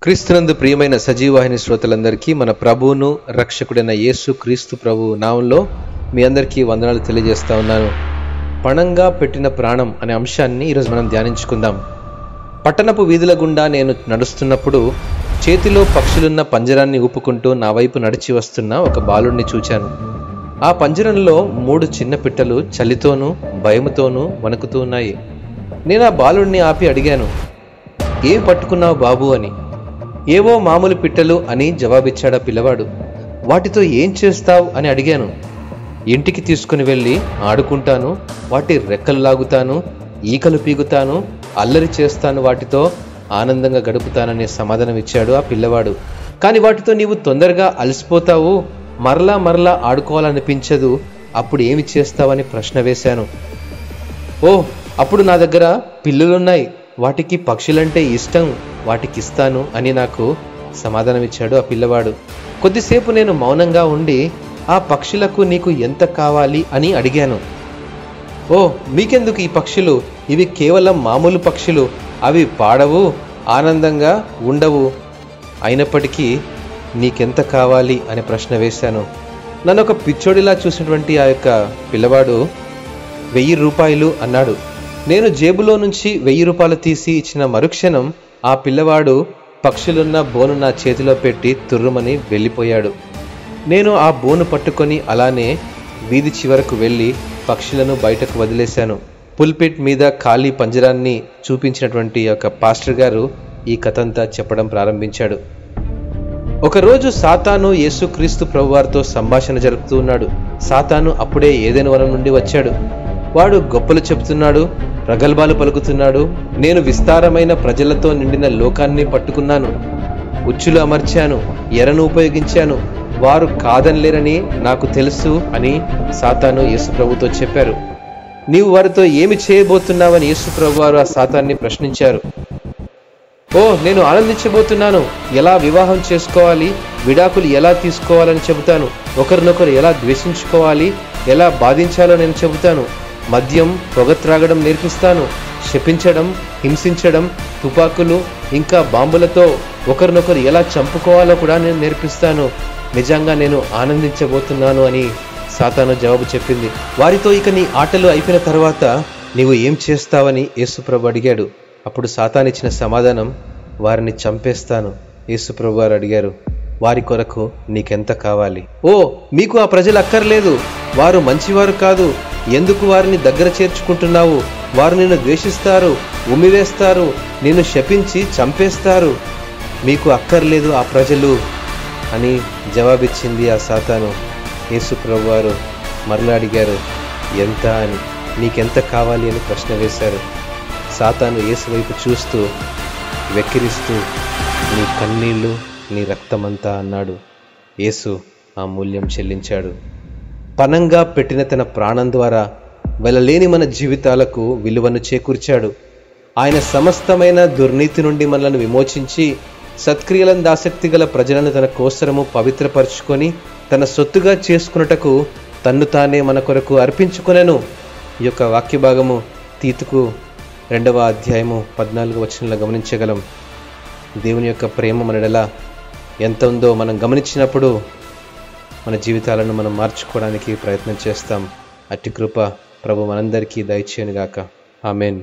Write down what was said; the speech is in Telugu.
క్రీస్తునందు ప్రియమైన సజీవవాహిని శ్రోతలందరికీ మన ప్రభువును రక్షకుడైన యేసు క్రీస్తు ప్రభు నామంలో మీ అందరికీ వందనాలు తెలియజేస్తా ఉన్నాను. పణంగా పెట్టిన ప్రాణం అనే అంశాన్ని ఈరోజు మనం ధ్యానించుకుందాం. పట్టణపు వీధుల గుండా నేను నడుస్తున్నప్పుడు చేతిలో పక్షులున్న పంజరాన్ని ఊపుకుంటూ నా వైపు నడిచి వస్తున్న ఒక బాలుడిని చూచాను. ఆ పంజరంలో 3 చిన్న పిట్టలు చలితోనూ భయముతోనూ వణుకుతూ ఉన్నాయి. నేను ఆ బాలుడిని ఆపి అడిగాను, ఏం పట్టుకున్నావు బాబు అని. ఏవో మామూలు పిట్టలు అని జవాబిచ్చాడా పిల్లవాడు. వాటితో ఏం చేస్తావు అని అడిగాను. ఇంటికి తీసుకుని వెళ్ళి ఆడుకుంటాను, వాటి రెక్కలు లాగుతాను, ఈకలు పీగుతాను, అల్లరి చేస్తాను, వాటితో ఆనందంగా గడుపుతాననే సమాధానం ఇచ్చాడు ఆ పిల్లవాడు. కానీ వాటితో నీవు తొందరగా అలసిపోతావు, మరలా ఆడుకోవాలనిపించదు, అప్పుడు ఏమి చేస్తావని ప్రశ్న వేశాను. అప్పుడు నా దగ్గర పిల్లులున్నాయి, వాటికి పక్షులంటే ఇష్టం, వాటికి ఇస్తాను అని నాకు సమాధానం ఇచ్చాడు ఆ పిల్లవాడు. కొద్దిసేపు నేను మౌనంగా ఉండి ఆ పక్షులకు నీకు ఎంత కావాలి అని అడిగాను. మీకెందుకు ఈ పక్షులు? ఇవి కేవలం మామూలు పక్షులు, అవి పాడవు, ఆనందంగా ఉండవు. అయినప్పటికీ నీకెంత కావాలి అనే ప్రశ్న వేశాను. నన్ను ఒక పిచ్చోడిలా చూసినటువంటి ఆ యొక్క పిల్లవాడు 1000 రూపాయలు అన్నాడు. నేను జేబులో నుంచి 1000 రూపాయలు తీసి ఇచ్చిన మరుక్షణం ఆ పిల్లవాడు పక్షులున్న బోను నా చేతిలో పెట్టి తుర్రుమని వెళ్ళిపోయాడు. నేను ఆ బోను పట్టుకొని అలానే వీధి చివరకు వెళ్ళి పక్షులను బయటకు వదిలేశాను. పుల్పిట్ మీద ఖాళీ పంజరాన్ని చూపించినటువంటి ఒక పాస్టర్ గారు ఈ కథంతా చెప్పడం ప్రారంభించాడు. ఒకరోజు సాతాను యేసుక్రీస్తు ప్రభువారితో సంభాషణ జరుపుతూ ఉన్నాడు. సాతాను అప్పుడే ఏదెను వనం నుండి వచ్చాడు. వాడు గొప్పలు చెప్తున్నాడు, ప్రగల్భాలు పలుకుతున్నాడు. నేను విస్తారమైన ప్రజలతో నిండిన లోకాన్ని పట్టుకున్నాను, ఉచ్చులు అమర్చాను, ఎరను ఉపయోగించాను, వారు కాదనలేరని నాకు తెలుసు అని సాతాను యేసు ప్రభుతో చెప్పారు. నీవు వారితో ఏమి చేయబోతున్నావని యేసు ప్రభు వారు ఆ సాతాన్ని ప్రశ్నించారు. నేను ఆనందించబోతున్నాను, ఎలా వివాహం చేసుకోవాలి, విడాకులు ఎలా తీసుకోవాలని చెబుతాను, ఒకరినొకరు ఎలా ద్వేషించుకోవాలి, ఎలా బాధించాలో నేను చెబుతాను, మద్యం పొగ త్రాగడం నేర్పిస్తాను, శపించడం, హింసించడం, తుపాకులు ఇంకా బాంబులతో ఒకరినొకరు ఎలా చంపుకోవాలో కూడా నేను నేర్పిస్తాను. నిజంగా నేను ఆనందించబోతున్నాను అని సాతాను జవాబు చెప్పింది. వారితో ఇక నీ ఆటలు అయిపోయిన తర్వాత నీవు ఏం చేస్తావని యేసుప్రభు అడిగాడు. అప్పుడు సాతాను ఇచ్చిన సమాధానం, వారిని చంపేస్తాను. యేసుప్రభు వారు అడిగారు, వారి కొరకు నీకెంత కావాలి? మీకు ఆ ప్రజలు అక్కర్లేదు, వారు మంచివారు కాదు, ఎందుకు వారిని దగ్గర చేర్చుకుంటున్నావు? వారు నిన్ను ద్వేషిస్తారు, ఉమ్మివేస్తారు, నిన్ను శపించి చంపేస్తారు, మీకు అక్కర్లేదు ఆ ప్రజలు అని జవాబిచ్చింది ఆ సాతాను. యేసు ప్రభు వారు మరలా అడిగారు, ఎంత అని, నీకెంత కావాలి అని ప్రశ్న వేశారు. సాతాను యేసు వైపు చూస్తూ వెక్కిరిస్తూ, నీ కన్నీళ్ళు, నీ రక్తమంతా అన్నాడు. యేసు ఆ మూల్యం చెల్లించాడు. పణంగా పెట్టిన తన ప్రాణం ద్వారా వెలలేని మన జీవితాలకు విలువను చేకూర్చాడు. ఆయన సమస్తమైన దుర్నీతి నుండి మనల్ని విమోచించి సత్క్రియలందు ఆసక్తి గల ప్రజలను తన కోసరము పవిత్రపరుచుకొని తన సొత్తుగా చేసుకున్నటకు తన్ను తానే మన కొరకు అర్పించుకొనెను. ఈ యొక్క వాక్య భాగము తీతుకు 2వ అధ్యాయము 14వ వచనంలో గమనించగలం. దేవుని యొక్క ప్రేమ మనడలా ఎంత ఉందో మనం గమనించినప్పుడు మన జీవితాలను మనం మార్చుకోవడానికి ప్రయత్నం చేస్తాం. అట్టి కృప ప్రభు మనందరికీ దయచేయునుగాక. ఆమేన్.